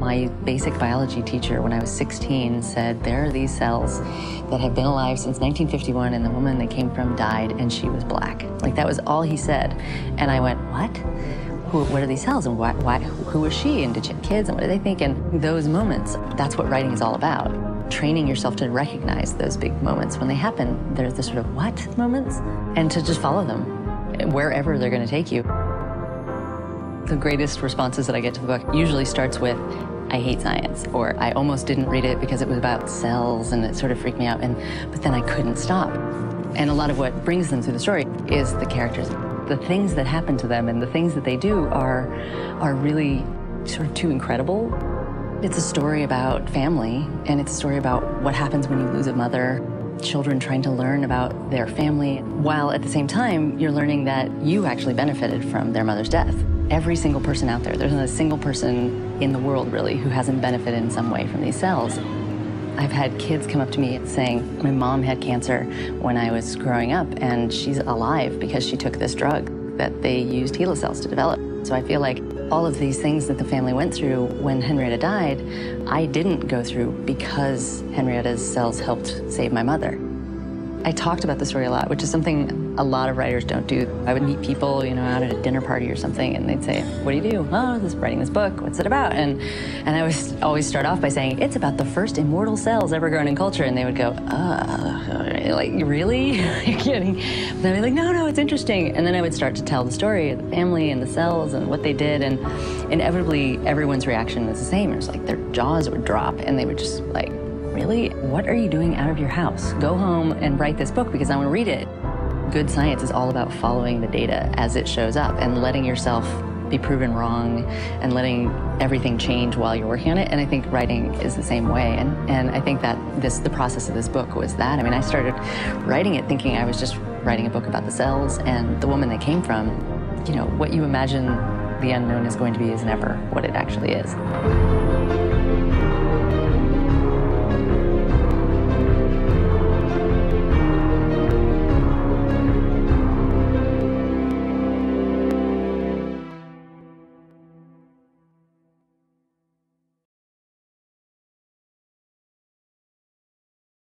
My basic biology teacher, when I was 16, said, there are these cells that have been alive since 1951, and the woman they came from died, and she was black. Like, that was all he said. And I went, what? What are these cells, and who was she, and did she have kids, and what do they think? And those moments, that's what writing is all about. Training yourself to recognize those big moments when they happen. There's the sort of what moments, and to just follow them wherever they're going to take you. The greatest responses that I get to the book usually starts with, I hate science, or I almost didn't read it because it was about cells and it sort of freaked me out, but then I couldn't stop. And a lot of what brings them through the story is the characters. The things that happen to them and the things that they do are really sort of too incredible. It's a story about family, and it's a story about what happens when you lose a mother, children trying to learn about their family, while at the same time, you're learning that you actually benefited from their mother's death. Every single person out there, there's not a single person in the world, really, who hasn't benefited in some way from these cells. I've had kids come up to me saying, my mom had cancer when I was growing up, and she's alive because she took this drug that they used HeLa cells to develop. So I feel like all of these things that the family went through when Henrietta died, I didn't go through because Henrietta's cells helped save my mother. I talked about the story a lot, which is something a lot of writers don't do. I would meet people, out at a dinner party or something, and they'd say, what do you do? Oh, writing this book, what's it about? And I would always start off by saying, it's about the first immortal cells ever grown in culture. And they would go, like, really? You're kidding? But I'd be like, no, it's interesting. And then I would start to tell the story of the family and the cells and what they did, and inevitably everyone's reaction was the same. It was like their jaws would drop, and they would just like, really? What are you doing out of your house? Go home and write this book because I want to read it. Good science is all about following the data as it shows up and letting yourself be proven wrong and letting everything change while you're working on it. And I think writing is the same way. And I think that the process of this book was that. I mean, I started writing it thinking I was just writing a book about the cells and the woman they came from. What you imagine the unknown is going to be is never what it actually is.